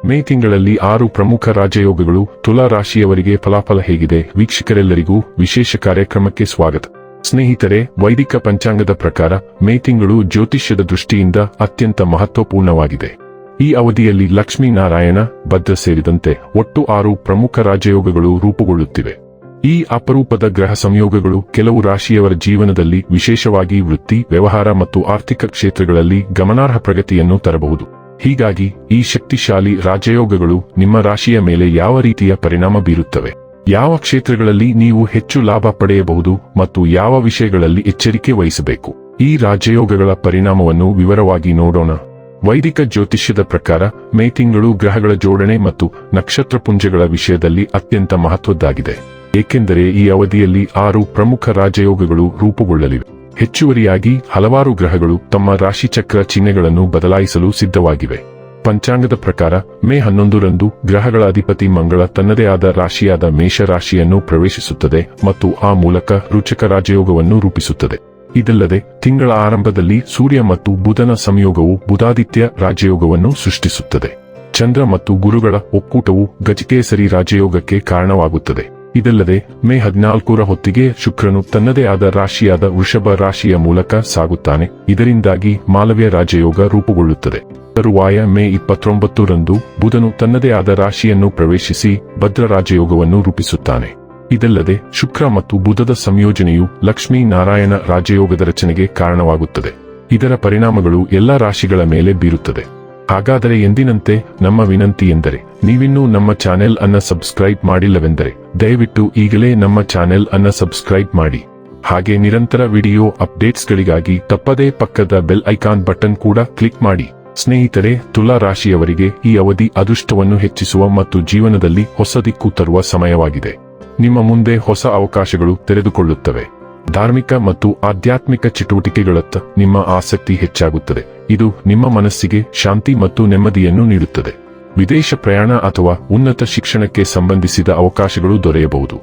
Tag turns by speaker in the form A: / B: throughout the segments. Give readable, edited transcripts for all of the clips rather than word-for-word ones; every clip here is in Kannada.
A: ಮೇ ತಿಂಗಳಲ್ಲಿ 6 ಪ್ರಮುಖ ರಾಜಯೋಗಗಳು. ತುಲಾ ರಾಶಿಯವರಿಗೆ ಫಲಾಫಲ ಹೇಗಿದೆ? ವೀಕ್ಷಕರೆಲ್ಲರಿಗೂ ವಿಶೇಷ ಕಾರ್ಯಕ್ರಮಕ್ಕೆ ಸ್ವಾಗತ. ಸ್ನೇಹಿತರೆ, ವೈದಿಕ ಪಂಚಾಂಗದ ಪ್ರಕಾರ ಮೇ ತಿಂಗಳು ಜ್ಯೋತಿಷ್ಯದ ದೃಷ್ಟಿಯಿಂದ ಅತ್ಯಂತ ಮಹತ್ವಪೂರ್ಣವಾಗಿದೆ. ಈ ಅವಧಿಯಲ್ಲಿ ಲಕ್ಷ್ಮೀ ನಾರಾಯಣ, ಭದ್ರ ಸೇರಿದಂತೆ ಒಟ್ಟು 6 ಪ್ರಮುಖ ರಾಜಯೋಗಗಳು ರೂಪುಗೊಳ್ಳುತ್ತಿವೆ. ಈ ಅಪರೂಪದ ಗ್ರಹ ಸಂಯೋಗಗಳು ಕೆಲವು ರಾಶಿಯವರ ಜೀವನದಲ್ಲಿ, ವಿಶೇಷವಾಗಿ ವೃತ್ತಿ, ವ್ಯವಹಾರ ಮತ್ತು ಆರ್ಥಿಕ ಕ್ಷೇತ್ರಗಳಲ್ಲಿ ಗಮನಾರ್ಹ ಪ್ರಗತಿಯನ್ನು ತರಬಹುದು. ಹೀಗಾಗಿ ಈ ಶಕ್ತಿಶಾಲಿ ರಾಜಯೋಗಗಳು ನಿಮ್ಮ ರಾಶಿಯ ಮೇಲೆ ಯಾವ ರೀತಿಯ ಪರಿಣಾಮ ಬೀರುತ್ತವೆ, ಯಾವ ಕ್ಷೇತ್ರಗಳಲ್ಲಿ ನೀವು ಹೆಚ್ಚು ಲಾಭ ಪಡೆಯಬಹುದು ಮತ್ತು ಯಾವ ವಿಷಯಗಳಲ್ಲಿ ಎಚ್ಚರಿಕೆ ವಹಿಸಬೇಕು, ಈ ರಾಜಯೋಗಗಳ ಪರಿಣಾಮವನ್ನು ವಿವರವಾಗಿ ನೋಡೋಣ. ವೈದಿಕ ಜ್ಯೋತಿಷ್ಯದ ಪ್ರಕಾರ ಮೇ ತಿಂಗಳು ಗ್ರಹಗಳ ಜೋಡಣೆ ಮತ್ತು ನಕ್ಷತ್ರಪುಂಜಗಳ ವಿಷಯದಲ್ಲಿ ಅತ್ಯಂತ ಮಹತ್ವದ್ದಾಗಿದೆ. ಏಕೆಂದರೆ ಈ ಅವಧಿಯಲ್ಲಿ 6 ಪ್ರಮುಖ ರಾಜಯೋಗಗಳು ರೂಪುಗೊಳ್ಳಲಿವೆ. ಹೆಚ್ಚುವರಿಯಾಗಿ ಹಲವಾರು ಗ್ರಹಗಳು ತಮ್ಮ ರಾಶಿಚಕ್ರ ಚಿಹ್ನೆಗಳನ್ನು ಬದಲಾಯಿಸಲು ಸಿದ್ಧವಾಗಿವೆ. ಪಂಚಾಂಗದ ಪ್ರಕಾರ ಮೇ 11ರಂದು ಗ್ರಹಗಳ ಅಧಿಪತಿ ಮಂಗಳ ತನ್ನದೇ ಆದ ರಾಶಿಯಾದ ಮೇಷ ರಾಶಿಯನ್ನು ಪ್ರವೇಶಿಸುತ್ತದೆ ಮತ್ತು ಆ ಮೂಲಕ ರುಚಕ ರಾಜಯೋಗವನ್ನು ರೂಪಿಸುತ್ತದೆ. ಇದಲ್ಲದೆ ತಿಂಗಳ ಆರಂಭದಲ್ಲಿ ಸೂರ್ಯ ಮತ್ತು ಬುಧನ ಸಂಯೋಗವು ಬುಧಾದಿತ್ಯ ರಾಜಯೋಗವನ್ನು ಸೃಷ್ಟಿಸುತ್ತದೆ. ಚಂದ್ರ ಮತ್ತು ಗುರುಗಳ ಒಕ್ಕೂಟವು ಗಜಕೇಸರಿ ರಾಜಯೋಗಕ್ಕೆ ಕಾರಣವಾಗುತ್ತದೆ. ಇದಲ್ಲದೆ ಮೇ 14ರ ಹೊತ್ತಿಗೆ ಶುಕ್ರನು ತನ್ನದೇ ಆದ ರಾಶಿಯಾದ ವೃಷಭ ರಾಶಿಯ ಮೂಲಕ ಸಾಗುತ್ತಾನೆ. ಇದರಿಂದಾಗಿ ಮಾಲವ್ಯ ರಾಜಯೋಗ ರೂಪುಗೊಳ್ಳುತ್ತದೆ. ತರುವಾಯ ಮೇ 29ರಂದು ಬುಧನು ತನ್ನದೇ ಆದ ರಾಶಿಯನ್ನು ಪ್ರವೇಶಿಸಿ ಭದ್ರ ರಾಜಯೋಗವನ್ನು ರೂಪಿಸುತ್ತಾನೆ. ಇದಲ್ಲದೆ ಶುಕ್ರ ಮತ್ತು ಬುಧದ ಸಂಯೋಜನೆಯು ಲಕ್ಷ್ಮೀ ನಾರಾಯಣ ರಾಜಯೋಗದ ರಚನೆಗೆ ಕಾರಣವಾಗುತ್ತದೆ. ಇದರ ಪರಿಣಾಮಗಳು ಎಲ್ಲಾ ರಾಶಿಗಳ ಮೇಲೆ ಬೀರುತ್ತದೆ. ಹಾಗಾದರೆ ಎಂದಿನಂತೆ ನಮ್ಮ ವಿನಂತಿ ಎಂದರೆ, ನೀವಿನ್ನೂ ನಮ್ಮ ಚಾನೆಲ್ ಅನ್ನ ಸಬ್ಸ್ಕ್ರೈಬ್ ಮಾಡಿಲ್ಲವೆಂದರೆ ದಯವಿಟ್ಟು ಈಗಲೇ ನಮ್ಮ ಚಾನೆಲ್ ಅನ್ನ ಸಬ್ಸ್ಕ್ರೈಬ್ ಮಾಡಿ. ಹಾಗೆ ನಿರಂತರ ವಿಡಿಯೋ ಅಪ್ಡೇಟ್ಸ್ಗಳಿಗಾಗಿ ತಪ್ಪದೇ ಪಕ್ಕದ ಬೆಲ್ ಐಕಾನ್ ಬಟನ್ ಕೂಡ ಕ್ಲಿಕ್ ಮಾಡಿ. ಸ್ನೇಹಿತರೆ, ತುಲಾ ರಾಶಿಯವರಿಗೆ ಈ ಅವಧಿ ಅದೃಷ್ಟವನ್ನು ಹೆಚ್ಚಿಸುವ ಮತ್ತು ಜೀವನದಲ್ಲಿ ಹೊಸ ದಿಕ್ಕು ತರುವ ಸಮಯವಾಗಿದೆ. ನಿಮ್ಮ ಮುಂದೆ ಹೊಸ ಅವಕಾಶಗಳು ತೆರೆದುಕೊಳ್ಳುತ್ತವೆ. ಧಾರ್ಮಿಕ ಮತ್ತು ಆಧ್ಯಾತ್ಮಿಕ ಚಟುವಟಿಕೆಗಳತ್ತ ನಿಮ್ಮ ಆಸಕ್ತಿ ಹೆಚ್ಚಾಗುತ್ತದೆ. ಇದು ನಿಮ್ಮ ಮನಸ್ಸಿಗೆ ಶಾಂತಿ ಮತ್ತು ನೆಮ್ಮದಿಯನ್ನು ನೀಡುತ್ತದೆ. ವಿದೇಶ ಪ್ರಯಾಣ ಅಥವಾ ಉನ್ನತ ಶಿಕ್ಷಣಕ್ಕೆ ಸಂಬಂಧಿಸಿದ ಅವಕಾಶಗಳು ದೊರೆಯಬಹುದು.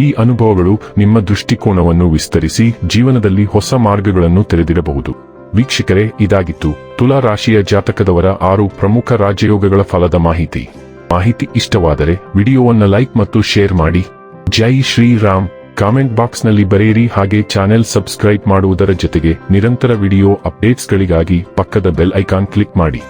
A: ಈ ಅನುಭವಗಳು ನಿಮ್ಮ ದೃಷ್ಟಿಕೋನವನ್ನು ವಿಸ್ತರಿಸಿ ಜೀವನದಲ್ಲಿ ಹೊಸ ಮಾರ್ಗಗಳನ್ನು ತೆರೆದಿರಬಹುದು. ವೀಕ್ಷಕರೇ, ಇದಾಗಿತ್ತು ತುಲಾ ರಾಶಿಯ ಜಾತಕದವರ 6 ಪ್ರಮುಖ ರಾಜಯೋಗಗಳ ಫಲದ ಮಾಹಿತಿ. ಇಷ್ಟವಾದರೆ ವಿಡಿಯೋವನ್ನು ಲೈಕ್ ಮತ್ತು ಶೇರ್ ಮಾಡಿ. ಜೈ ಶ್ರೀರಾಮ್. ಕಾಮೆಂಟ್ ಬಾಕ್ಸ್ನಲ್ಲಿ ಬರೆಯಿರಿ. ಹಾಗೆ ಚಾನೆಲ್ ಸಬ್ಸ್ಕ್ರೈಬ್ ಮಾಡುವುದರ ಜೊತೆಗೆ ನಿರಂತರ ವಿಡಿಯೋ ಅಪ್ಡೇಟ್ಸ್ಗಳಿಗಾಗಿ ಪಕ್ಕದ ಬೆಲ್ ಐಕಾನ್ ಕ್ಲಿಕ್ ಮಾಡಿ.